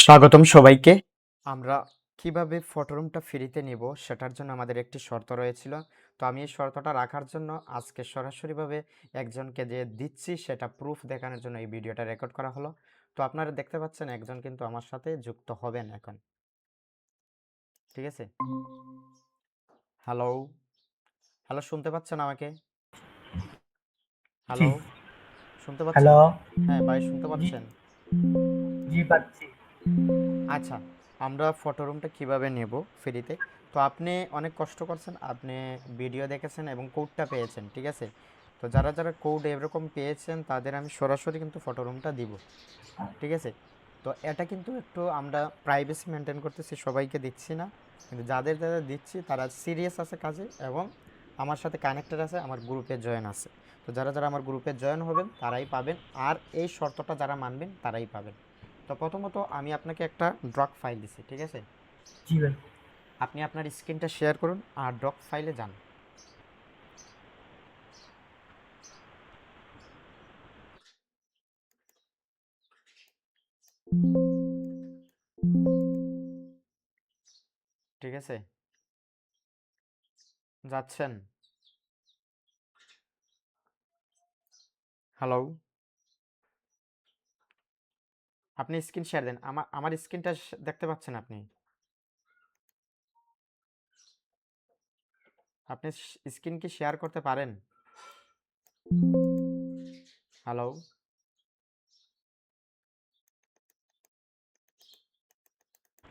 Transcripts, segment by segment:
স্বাগতম সবাইকে। আমরা কিভাবে ফটোরুমটা ফ্রিতে নিব সেটার জন্য আমাদের একটি শর্ত রয়েছিল। তো আমি এই শর্তটা রাখার জন্য আজকে সরাসরিভাবে একজনকে যে দিচ্ছি সেটা প্রুফ দেখানোর জন্য এই ভিডিওটা রেকর্ড করা হলো। তো আপনারা দেখতে পাচ্ছেন একজন কিন্তু আমার সাথে যুক্ত হবেন এখন। ঠিক আছে? হ্যালো, হ্যালো শুনতে পাচ্ছেন আমাকে? জি, হ্যালো, শুনতে পাচ্ছেন? হ্যালো। হ্যাঁ ভাই শুনতে জি, পাচ্ছেন? জি পাচ্ছি। আচ্ছা, আমরা ফটো রুমটা কিভাবে নেব ফ্রিতে? তো আপনি অনেক কষ্ট করছেন, আপনি ভিডিও দেখেছেন এবং কোডটা পেয়েছেন, ঠিক আছে? তো যারা যারা কোড এরকম পেয়েছেন তাদের আমি সরাসরি কিন্তু ফটো রুমটা দিব, ঠিক আছে? তো এটা কিন্তু একটু আমরা প্রাইভেসি মেনটেন করতেছি, সবাইকে দিচ্ছি না, কিন্তু যাদের যাদের দিচ্ছি তারা সিরিয়াস আছে কাজে এবং আমার সাথে কানেক্টেড আছে, আমার গ্রুপে জয়েন আছে। তো যারা যারা আমার গ্রুপে জয়েন হবেন তারাই পাবেন, আর এই শর্তটা যারা মানবেন তারাই পাবেন। তো প্রথমত আমি আপনাকে একটা ড্রক ফাইল দিছি, ঠিক আছে? জি ভাই। আপনি আপনার স্ক্রিনটা শেয়ার করুন আর ড্রক ফাইলে যান। ঠিক আছে, যাচ্ছেন? হ্যালো, আপনি স্ক্রিন শেয়ার দেন, আমার আমার স্ক্রিনটা দেখতে পাচ্ছেন আপনি? আপনি স্ক্রিন কি শেয়ার করতে পারেন? হ্যালো,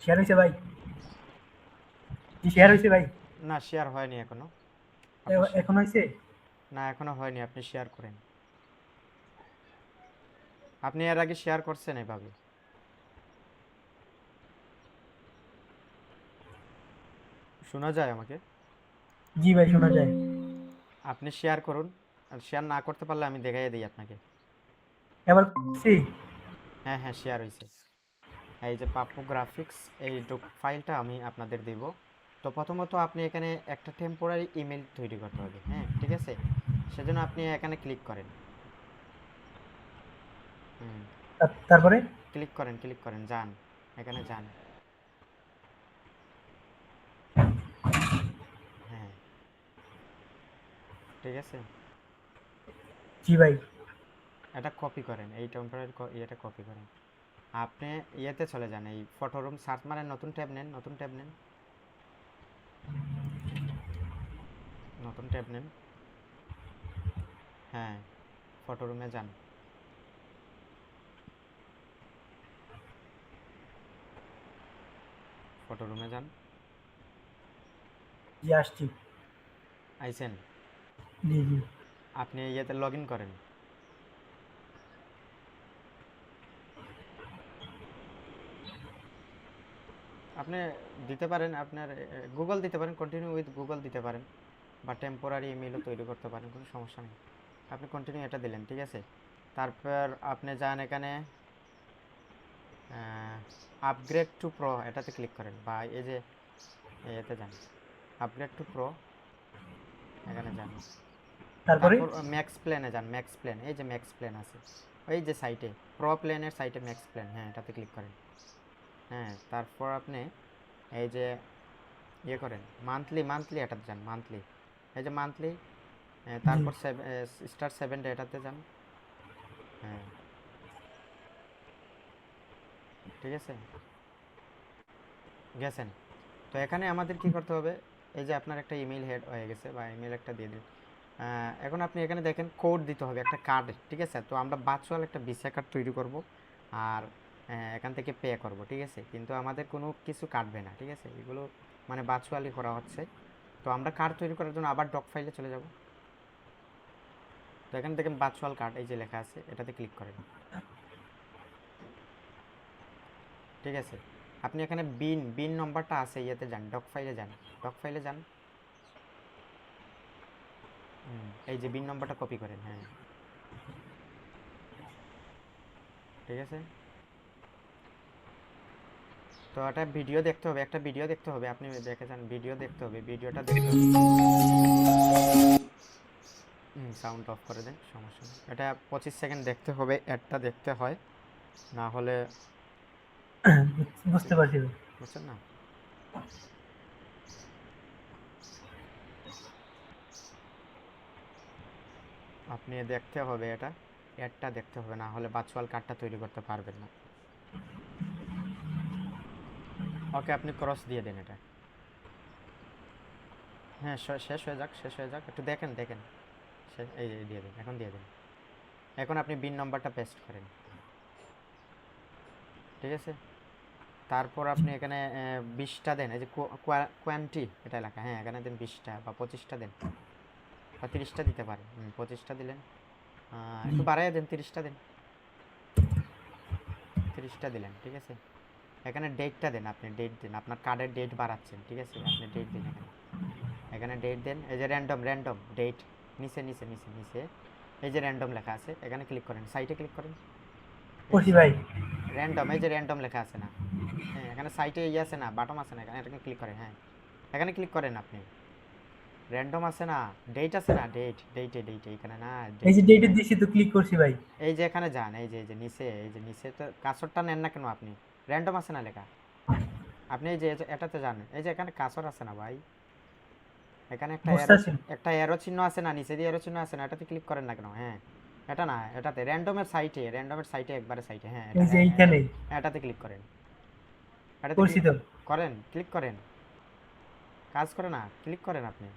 শেয়ার হইছে ভাই। জি শেয়ার হইছে ভাই। না শেয়ার হয়নি এখনো। আপনি এখন হইছে? না এখনো হয়নি, আপনি শেয়ার করেন। আপনি এর আগে শেয়ার করছেন এভাবে? শোনা যায় আমাকে? জি ভাই শোনা যায়। আপনি শেয়ার করুন, আর শেয়ার না করতে পারলে আমি দেখাইয়ে দিই আপনাকে। এবার করছি। হ্যাঁ হ্যাঁ শেয়ার হয়েছে। এই যে পাপ্পু গ্রাফিক্স, এই ফাইলটা আমি আপনাদের দিব। তো প্রথমত আপনি এখানে একটা টেম্পোরারি ইমেল তৈরি করতে হবে, হ্যাঁ ঠিক আছে? সেজন্য আপনি এখানে ক্লিক করেন। হুম, তারপরে ক্লিক করেন, যান, এখানে যান। হ্যাঁ, ঠিক আছে, জি ভাই। এটা কপি করেন, এই টেম্পোরারি ইয়েটা কপি করেন। আপনি ইয়েতে চলে যান, এই ফটো রুম সার্চ মারেন, নতুন ট্যাব নেন, নতুন ট্যাব নেন, নতুন ট্যাব নেন। হ্যাঁ, ফটো রুমে যান, ফটো রুমে যান। জি আসছি। আইসেন? জি জি। আপনি ইয়েতে লগ ইন করেন। আপনি দিতে পারেন আপনার গুগল দিতে পারেন, কন্টিনিউ উইথ গুগল দিতে পারেন, বা টেম্পোরারি ইমেলও তৈরি করতে পারেন, কোনো সমস্যা নেই। আপনি কন্টিনিউ এটা দিলেন, ঠিক আছে? তারপর আপনি যান এখানে আপগ্রেড টু প্রো, এটাতে ক্লিক করেন, বা এই যে এতে যান, আপগ্রেড টু প্রো, এখানে যান। তারপরে তারপর ম্যাক্স প্ল্যানে যান, ম্যাক্স প্ল্যান, এই যে ম্যাক্স প্ল্যান আছে ওই যে সাইটে, প্রো প্ল্যানের সাইটে ম্যাক্স প্ল্যান, হ্যাঁ এটাতে ক্লিক করেন। হ্যাঁ, তারপর আপনি এই যে ইয়ে করেন, মান্থলি, মান্থলি এটাতে যান, মান্থলি, এই যে মান্থলি, জি। তারপর স্টার 7 এটাতে যান। হ্যাঁ, ঠিক আছে, গেছেন? তো এখানে আমাদের কি করতে হবে? এই যে আপনার একটা ইমেল হেড হয়ে গেছে, বা ইমেল একটা দিয়ে দিন। এখন আপনি এখানে দেখেন কোড দিতে হবে একটা কার্ড, ঠিক আছে? তো আমরা ভার্চুয়াল একটা ভিসা কার্ড তৈরি করব, আর এখান থেকে পে করব, ঠিক আছে? কিন্তু আমাদের কোনো কিছু কাটবে না, ঠিক আছে? এগুলো মানে ভার্চুয়ালি করা হচ্ছে। তো আমরা কার্ড তৈরি করার জন্য আবার ডক ফাইলে চলে যাব। তো এখানে দেখেন ভার্চুয়াল কার্ড, এই যে লেখা আছে, এটাতে ক্লিক করেন, ঠিক আছে? আপনি এখানে বিন নম্বরটা আছে, ইয়েতে যান, ডক ফাইলে যান, ডক ফাইলে যান। এই যে বিন নম্বরটা কপি করেন, হ্যাঁ ঠিক আছে। তো একটা ভিডিও দেখতে হবে, একটা ভিডিও দেখতে হবে, আপনি দেখে যান, ভিডিও দেখতে হবে, ভিডিওটা দেখতে হবে। সাউন্ড অফ করে দেন, সমস্যা নেই, এটা 25 সেকেন্ড দেখতে হবে, অ্যাডটা দেখতে হয়, না হলে বুঝতে পারছি ভাই। বুঝছেন না? আপনি দেখতে হবে এটা, অ্যাডটা দেখতে হবে, না হলে ভার্চুয়াল কার্ডটা তৈরি করতে পারবেন না। ওকে, আপনি ক্রস দিয়ে দেন এটা। হ্যাঁ, শেষ হয়ে যাক, শেষ হয়ে যাক, একটু দেখেন দেখেন। এই যে দিয়ে দিন, এখন দিয়ে দিন। এখন আপনি বিন নম্বরটা পেস্ট করেন, ঠিক আছে? তারপর আপনি এখানে 20টা দেন, এই যে কোয়ান্টি এটা লেখা, হ্যাঁ এখানে দেন 20টা বা 25টা দেন, বা 30টা দিতে পারেন। 25টা দিলেন, জি। একটু বাড়াইয়া দেন, 30টা দেন, 30টা দিলেন, ঠিক আছে? এখানে ডেটটা দেন, আপনি ডেট দেন, আপনার কার্ডের ডেট বাড়াচ্ছেন, ঠিক আছে? আপনি ডেট দিন এখানে, এখানে ডেট দেন। এই যে র্যান্ডম র্যান্ডম ডেট, নিচে নিচে নিচে নিচে এই যে র্যান্ডম লেখা আছে, এখানে ক্লিক করেন, সাইটে ক্লিক করেন, ঠিক করছি আছে? ভাই। র্যান্ডম, এই যে র্যান্ডম লেখা আছে না, হ্যাঁ এখানে সাইটে ইয়ে আছে না, বাটন আছে না, এখানে এটাকে ক্লিক করেন, হ্যাঁ এখানে ক্লিক করেন আপনি। র্যান্ডম আছে না, ডেট আছে না, ডেট ডেটে ডেটে এখানে না, এই ডেট যে নিচে। ডেটে দিছি তো ক্লিক করছি ভাই। এই যে এখানে যান, এই যে নিচে, এই যে নিচে তো কার্সরটা নেন না কেন আপনি? র্যান্ডম আছে না লেখা, আপনি এই যে এটাতে যান, এই যে এখানে কার্সর আছে না ভাই, এখানে একটা অ্যারো, বুঝতেছি। একটা অ্যারো চিহ্ন আছে না, নিচে দিয়ে অ্যারো চিহ্ন আছে না, এটাতে ক্লিক করেন না কেন? হ্যাঁ এটা না, এটাতে র্যান্ডমের সাইটে, র্যান্ডমের সাইটে একবারে সাইটে, হ্যাঁ এটা এই যে এইখানে এটাতে ক্লিক করেন, এটাতে করছি ক্লিক তো। করেন, ক্লিক করেন, কাজ করে না, ক্লিক করেন আপনি।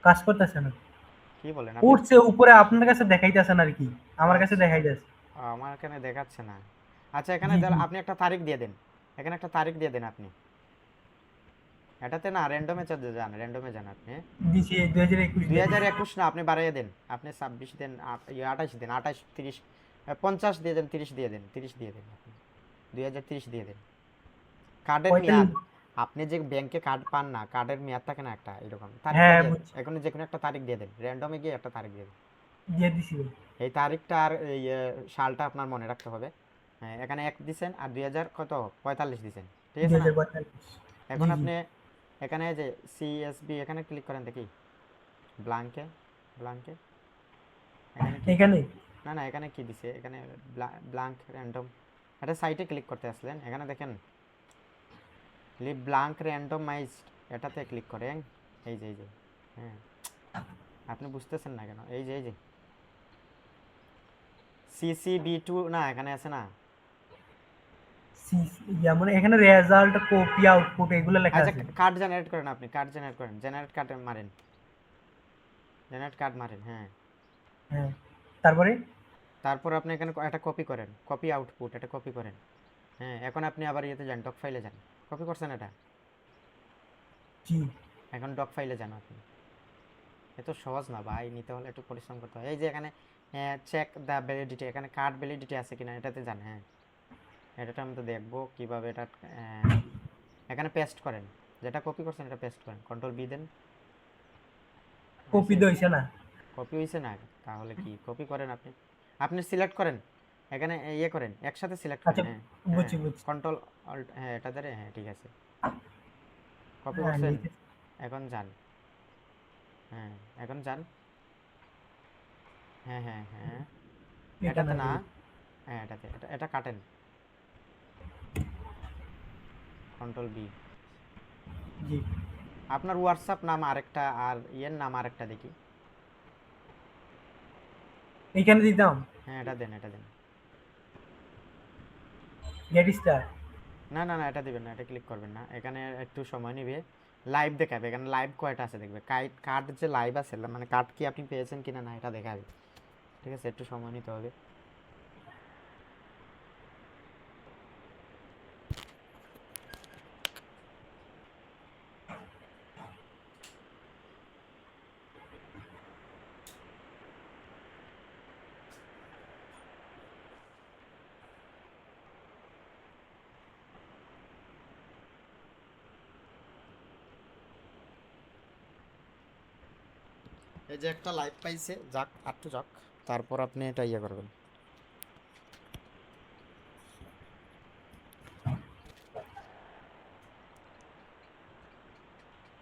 কাজ করতেছে না। কি বলেন আপনি? উঠছে উপরে, আপনার কাছে দেখাইতেছে না আর কি, আমার কাছে আচ্ছা, দেখাইতেছে। আমার এখানে দেখাচ্ছে না। আচ্ছা, এখানে জি জি। আপনি একটা তারিখ দিয়ে দেন, এখানে একটা তারিখ দিয়ে দেন আপনি। এটাতে না, র্যান্ডমে যান, র্যান্ডমে যান আপনি। দিছি 2021 দুই দিয়ে হাজার দিছি। একুশ না, আপনি বাড়াইয়ে দেন, আপনি 26 দেন, 28 দেন, 28, 30, 50 দিয়ে দেন, 30 দিয়ে দেন, 30 দিয়ে দেন আপনি, 2030 দিয়ে দেন। কার্ডের 45। মেয়াদ, আপনি যে ব্যাংকে কার্ড পান না, কার্ডের মেয়াদ থাকে না একটা, এরকম তারিখটা হ্যাঁ দিয়ে দেন, বুঝছি। এখন যে কোনো একটা তারিখ দিয়ে দেন, র্যান্ডমে গিয়ে একটা তারিখ দিয়ে দেন। দিয়ে দিছি ভাই। এই তারিখটা আর এই সালটা আপনার মনে রাখতে হবে। হ্যাঁ, এখানে 1 দিছেন আর 2000 কত 45 দিছেন, ঠিক আছে না? 2045। এখন জি জি। আপনি এখানে যে সিএসবি এখানে ক্লিক করেন দেখি, ব্লাঙ্কে, ব্লাঙ্কে, এখানে কি? এখানে না না, এখানে কি দিছে, এখানে ব্লাঙ্ক র্যান্ডম, এটা সাইটে ক্লিক করতে আসলেন, এখানে দেখেন লিভ ব্লাঙ্ক র্যান্ডমাইজড, এটাতে ক্লিক করেন। এই যে হ্যাঁ, আপনি বুঝতেছেন না কেন? এই যে CCB2 না, এখানে আছে না? মানে এখানে রেজাল্ট, কপি, আউটপুট এগুলো লেখা আচ্ছা, আছে। কার্ড জেনারেট করেন আপনি, কার্ড জেনারেট করেন, জেনারেট কার্ড মারেন, জেনারেট কার্ড মারেন, হ্যাঁ। হ্যাঁ। তারপরে তারপর আপনি এখানে একটা কপি করেন, কপি আউটপুট, এটা কপি করেন। হ্যাঁ, এখন আপনি আবার ইয়েতে যান, ডক ফাইলে যান, কপি করছেন এটা, জি। এখন ডক ফাইলে যান আপনি। এত সহজ না ভাই, নিতে হলে একটু পরিশ্রম করতে হয়। এই যে এখানে চেক দ্য ভ্যালিডিটি, এখানে কার্ড ভ্যালিডিটি আছে কিনা এটাতে যান, হ্যাঁ এটাতে আমি তো দেখবো কীভাবে এটা। এখানে পেস্ট করেন, যেটা কপি করছেন এটা পেস্ট করেন, কন্ট্রোল বি দেন, কপি হয়েছে? দইছে না। কপি হয়েছে না? তাহলে কি, কপি করেন আপনি, আপনি সিলেক্ট করেন, এখানে ইয়ে করেন, একসাথে সিলেক্ট করেন, আচ্ছা, হ্যাঁ হ্যাঁ, বুঝছি বুঝছি। কন্ট্রোল অল্ট, হ্যাঁ এটা ধরে, হ্যাঁ ঠিক আছে, কপি হ্যাঁ করছেন। লিখেছি। এখন যান, হ্যাঁ এখন যান, হ্যাঁ হ্যাঁ হ্যাঁ, এখানে এটাতে না, আছে। হ্যাঁ এটাতে, এটা এটা কাটেন, কন্ট্রোল বি। জি। আপনার হোয়াটসঅ্যাপ নাম আরেকটা, আর ইয়ের নাম আরেকটা দেখি, এইখানে দিতাম। হ্যাঁ এটা দেন, এটা দেন। Gate star. না না না, এটা দিবেন না, এটা ক্লিক করবেন না, এখানে একটু সময় নেবে, লাইভ দেখাবে, এখানে লাইভ কয়টা আছে দেখবে, কার্ড যে লাইভ আছে, মানে কার্ড কি আপনি পেয়েছেন কিনা না এটা দেখাবে, ঠিক আছে? একটু সময় নিতে হবে। এই যে একটা লাইভ পাইছে, যাক একটু যাক, তারপর আপনি এটা ইয়ে করবেন।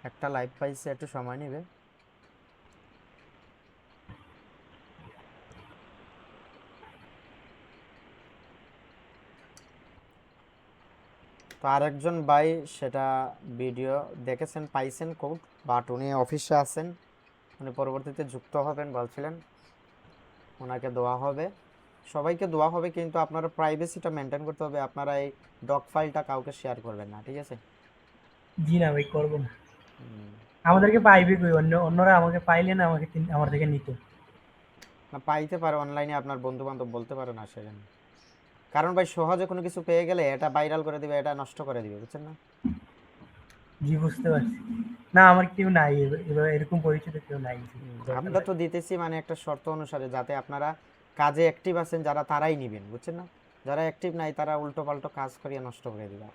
একটা লাইভ পাইছে, একটু সময় নেবে। তো আরেকজন ভাই সেটা ভিডিও দেখেছেন, পাইছেন কোড, বাট উনি অফিসে আছেন, উনি পরবর্তীতে যুক্ত হবেন বলছিলেন, ওনাকে দেওয়া হবে, সবাইকে দেওয়া হবে, কিন্তু আপনারা প্রাইভেসিটা মেনটেন করতে হবে, আপনারা এই ডক ফাইলটা কাউকে শেয়ার করবেন না, ঠিক আছে? জি না ভাই, করবো না। হুম, আমাদেরকে পাইবে কই? অন্যরা আমাকে পাইলে না আমাকে আমার থেকে নিত। না পাইতে পারে অনলাইনে, আপনার বন্ধু বান্ধব বলতে পারে না সেখানে, কারণ ভাই সহজে কোনো কিছু পেয়ে গেলে এটা ভাইরাল করে দিবে, এটা নষ্ট করে দিবে, বুঝছেন না? জি, বুঝতে পারছি। না, আমার কেউ নাই, এবার এরকম পরিচিত কেউ নাই যে দরকার আমরা লাগে। তো দিতেছি মানে একটা শর্ত অনুসারে, যাতে আপনারা কাজে অ্যাক্টিভ আছেন যারা, তারাই নিবেন, বুঝছেন না? যারা অ্যাক্টিভ নাই তারা উল্টো পাল্টো কাজ করিয়ে নষ্ট করে দিবে।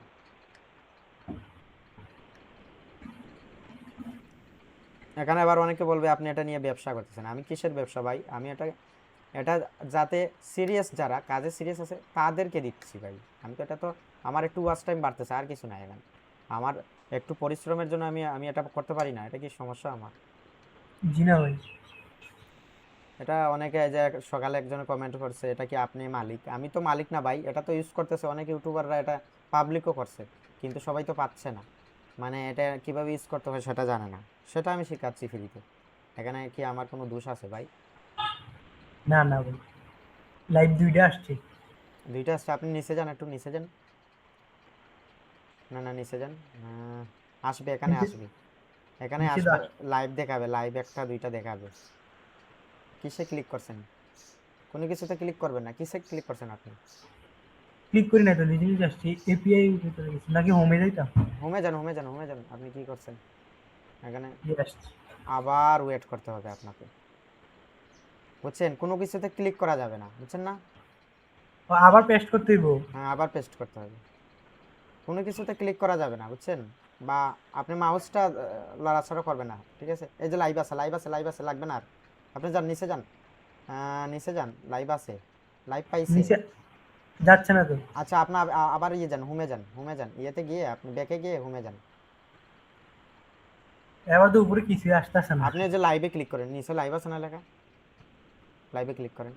এখানে আবার অনেকে বলবে আপনি এটা নিয়ে ব্যবসা করতেছেন, আমি কিসের ব্যবসা ভাই? আমি এটা এটা যাতে সিরিয়াস, যারা কাজে সিরিয়াস আছে তাদেরকে দিচ্ছি ভাই। আমি তো এটা তো আমার একটু ওয়াচ টাইম বাড়তেছে, আর কিছু নাই এখানে। আমার একটু পরিশ্রমের জন্য আমি আমি এটা করতে পারি না, এটা কি সমস্যা আমার? জি না ভাই। এটা অনেকে এই যে সকালে একজনে কমেন্ট করছে, এটা কি আপনি মালিক? আমি তো মালিক না ভাই, এটা তো ইউজ করতেছে অনেক ইউটিউবাররা, এটা পাবলিকও করছে, কিন্তু সবাই তো পাচ্ছে না, মানে এটা কিভাবে ইউজ করতে হয় সেটা জানে না, সেটা আমি শেখাচ্ছি ফ্রিতে। এখানে কি আমার কোনো দোষ আছে ভাই? না না ভাই, লাইভ 2টা আসছে। দুইটা আসছে, আপনি নিচে যান, একটু নিচে যান। না না, নিচে যান। আসবে, এখানে নিচে আসবে, এখানে নিচে তো আসবে। আসছে। লাইভ দেখাবে, লাইভ একটা দুইটা দেখাবে। কিসে ক্লিক করছেন? কোনো কিছুতে ক্লিক করবেন না, কিসে ক্লিক করছেন আপনি? ক্লিক করি না তো, নিজে নিজে আসছে। এপিআই ভিতরে গেছে নাকি হোমে যাইতাম? হোমে যান, হোমে যান, হোমে যান, আপনি কি করছেন এখানে? জি, আসছে। আবার ওয়েট করতে হবে আপনাকে, বুঝছেন? কোনো কিছুতে ক্লিক করা যাবে না, বুঝছেন না? ও, আবার পেস্ট করতে হইব? হ্যাঁ, আবার পেস্ট করতে হবে, কোনো কিছুতে ক্লিক করা যাবে না, বুঝছেন? বা আপনি মাউসটা লড়াচড়া করবেন না, ঠিক আছে? এই যে লাইভ আছে, লাইভ আছে, লাইভ আছে, লাগবে না আর। আপনি যান, নিচে যান, নিচে যান, লাইভ আছে, লাইভ পাইছে। নিচে যাচ্ছে না তো। আচ্ছা, আপনার আবার ইয়ে যান, হোমে যান, হোমে যান, ইয়েতে গিয়ে আপনি ব্যাকে গিয়ে হোমে যান। এবার তো উপরে কিছুই আসতেছে না। আপনি ওই যে লাইভে ক্লিক করেন, নিচে লাইভ আছে না লেখা, লাইভে ক্লিক করেন,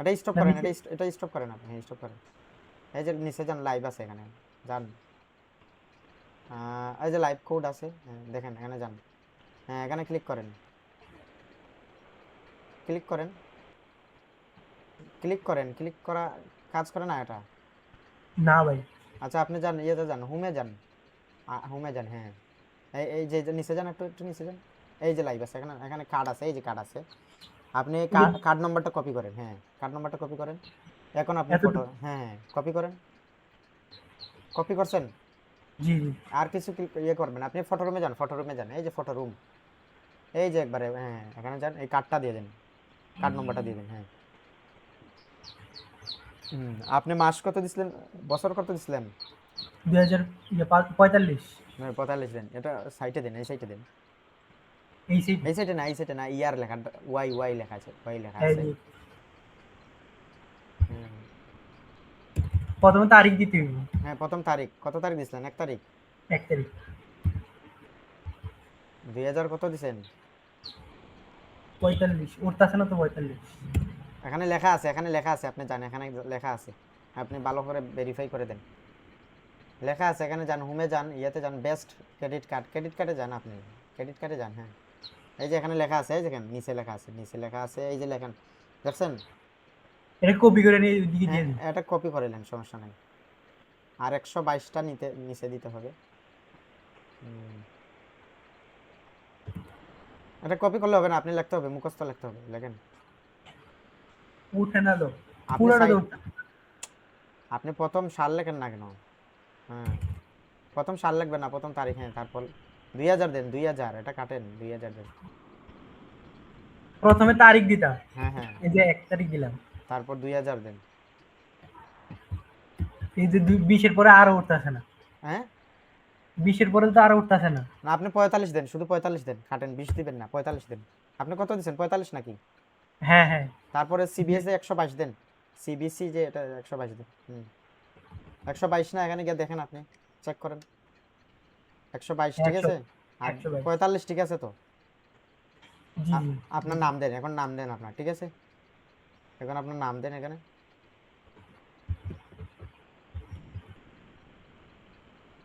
এটা স্টপ না, করেন, নিচে। এটা স্টপ করেন, আপনি স্টপ করেন। এই যে নিচে যান, লাইভ আছে এখানে, যান। এই যে লাইভ কোড আছে, হ্যাঁ, দেখেন এখানে যান, হ্যাঁ এখানে ক্লিক করেন, ক্লিক করেন, ক্লিক করেন, ক্লিক করা কাজ করে না এটা। না ভাই। আচ্ছা, আপনি যান, ইয়েতে যান, হোমে যান, হোমে যান, হ্যাঁ। এই যে নিচে যান, একটু একটু নিচে যান। এই যে লাইভ আছে এখানে, এখানে কার্ড আছে, এই যে কার্ড আছে, আপনি ওই যে কার্ড নাম্বারটা কপি করেন, হ্যাঁ কার্ড নাম্বারটা কপি করেন। এখন আপনি এত। ফটো, হ্যাঁ হ্যাঁ কপি করেন, কপি করছেন। জি জি। আর কিছু ইয়ে করবেন, আপনি ফটো রুমে যান, ফটো রুমে যান, এই যে ফটো রুম, এই যে একবারে, হ্যাঁ এখানে যান, এই কার্ডটা দিয়ে দেন, কার্ড নাম্বারটা দিয়ে দেন, হ্যাঁ। আপনি মাস কত দিছিলেন, বছর কত দিছিলেন? 2045। 45 দেন, এটা সাইটে দেন, এই সাইটে দেন, এই সেই। এই সাইটে না, এই সাইটে না, ইয়ার লেখা, ওয়াই ওয়াই লেখা আছে, ওয়াই লেখা এই আছে। যে হুম, প্রথমে তারিখ দিতে হইব। হ্যাঁ প্রথম তারিখ, কত তারিখ দিছিলেন? 1 তারিখ। 1 তারিখ। 2000 কত দিছেন? 45 উঠতেছে না তো, 45। এখানে লেখা আছে, এখানে লেখা আছে, আপনি জানেন এখানে লেখা আছে, আপনি ভালো করে ভেরিফাই করে দেন, লেখা আছে এখানে, যান হোমে যান, ইয়েতে যান, বেস্ট ক্রেডিট কার্ড, ক্রেডিট কার্ডে যান, আপনি ক্রেডিট কার্ডে যান, হ্যাঁ। এই যে এখানে লেখা আছে, এই দেখেন নিচে লেখা আছে, নিচে লেখা আছে, এই যে লেখেন, দেখছেন? এটা কপি করে নিয়ে ওইদিকে হ্যাঁ, দিয়ে দিন। এটা কপি করে নেন, সমস্যা নাই। আর 122টা নিচে দিতে হবে। হুম, এটা কপি করলে হবে না, আপনি লিখতে হবে, মুখস্থ লিখতে হবে, লেখেন। উঠে না তো, আপনি পুরোটা তো সাইড, উঠছে। আপনি প্রথম সাল লেখেন না কেন? হ্যাঁ, প্রথম সাল লিখবেন না, প্রথম তারিখ, হ্যাঁ, তারপর 2000 দেন, 2000, এটা কাটেন, 2000 দেন। প্রথমে তারিখ দিতাম। হ্যাঁ হ্যাঁ, এই যে 1 তারিখ দিলাম। তারপর 2000 দেন। এই যে 20-এর পরে আরো উঠতেছে না। হ্যাঁ, 20-এর পরে তো আরো উঠতেছে না। না আপনি 45 দেন, শুধু 45 দেন, কাটেন, 20 দিবেন না, 45 দেন। আপনি কত দিচ্ছেন, 45 নাকি? হ্যাঁ হ্যাঁ। তারপরে সিবিএস এ 122 দেন, সিবিসি যে এটা 122 দেন। 122 না, এখানে গিয়ে দেখেন, আপনি চেক করেন, 122 ঠিক 100। আছে, আর 122। 45 ঠিক আছে তো? জি জি। আপনার নাম দেন, এখন নাম দেন আপনার, ঠিক আছে? এখন আপনার নাম দেন এখানে।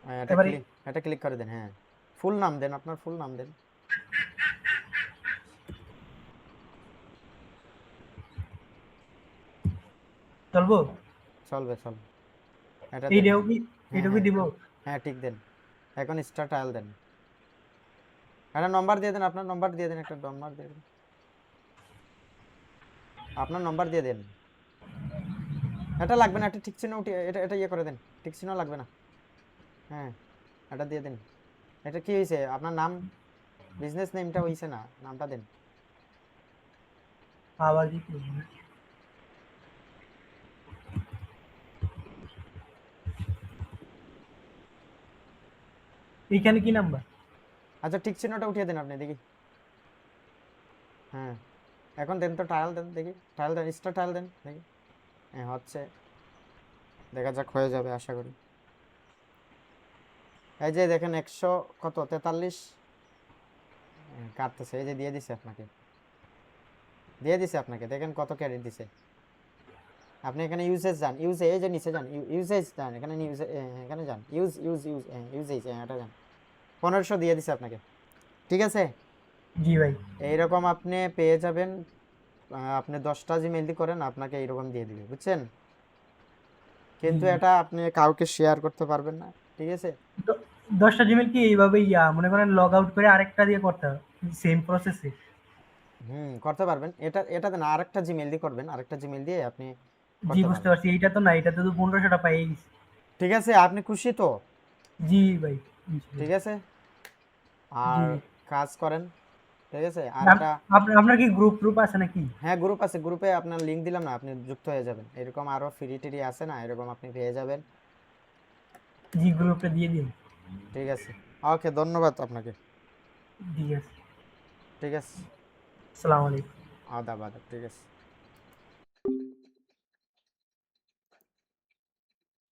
এটা এবারে ক্লিক, এটা ক্লিক করে দেন। হ্যাঁ, ফুল নাম দেন, আপনার ফুল নাম দেন। চলবো? চলবে, চলবে। এটা দেন। এইটাও হ্যাঁ, কি, হ্যাঁ, এইটাও কি হ্যাঁ, দিব? হ্যাঁ, ঠিক দেন। এখন স্টার ট্রায়াল দেন। একটা নম্বর দিয়ে দেন, আপনার নম্বর দিয়ে দেন, একটা নম্বর দিয়ে দেন, আপনার নম্বর দিয়ে দেন। এটা লাগবে না, এটা ঠিক চিহ্ন উঠিয়ে এটা এটা ইয়ে করে দেন, ঠিক চিহ্ন লাগবে না। হ্যাঁ, এটা দিয়ে দেন। এটা কি হয়েছে আপনার নাম, বিজনেস নেমটা হয়েছে না, নামটা দেন। আবার দিতে হবে না। এইখানে কি নাম্বার? আচ্ছা, ঠিক চিহ্নটা উঠিয়ে দেন আপনি দেখি। হ্যাঁ, এখন দেন তো, ট্রায়াল দেন দেখি, ট্রায়াল দেন, স্টার ট্রায়াল দেন দেখি। হ্যাঁ, হচ্ছে, দেখা যাক, হয়ে যাবে আশা করি। এই যে দেখেন 100 কত 43 কাটতেছে, এই যে দিয়ে দিছে আপনাকে, দিয়ে দিছে আপনাকে, দেখেন কত ক্রেডিট দিছে। আপনি এখানে ইউজেস যান, ইউজ এই যে নিচে যান, ইউজেস যান, এখানে এখানে যান, ইউজ ইউজ ইউজ ইউজেস, এটা যান। 1500 দিয়ে দিছে আপনাকে, ঠিক আছে। জি ভাই। এইরকম আপনি পেয়ে যাবেন। আপনি 10টা জিমেইল দিয়ে করেন, আপনাকে এইরকম দিয়ে দিবে, বুঝছেন। জি কিন্তু জি। এটা আপনি কাউকে শেয়ার করতে পারবেন না, ঠিক আছে। 10টা জিমেল কি এইভাবে মনে করেন লগ আউট করে আরেকটা দিয়ে করতে হবে? সেম প্রসেসে? করতে পারবেন। এটা এটা দেন, আরেকটা জিমেইল দিয়ে করবেন, আরেকটা জিমেইল দিয়ে আপনি জি করতে বুঝতে পারবেন, পারছি, এইটা তো না, এটা তো 1500টা পাই গেছি। ঠিক আছে। আপনি খুশি তো? জি ভাই। ঠিক আছে, জি আর জি। কাজ করেন, ঠিক আছে। আর আপ- এটা, আপনার কি গ্রুপ ট্রুপ আছে নাকি? হ্যাঁ, গ্রুপ আছে, গ্রুপে আপনার লিংক দিলাম না, আপনি যুক্ত হয়ে যাবেন। এরকম আরো ফ্রি টিরি আছে না, এরকম আপনি পেয়ে যাবেন, জি গ্রুপটা দিয়ে দিন। ঠিক আছে। ওকে, ধন্যবাদ আপনাকে। ঠিক আছে। ঠিক আছে, আসসালামু আলাইকুম। আদাব আদাব, ঠিক আছে।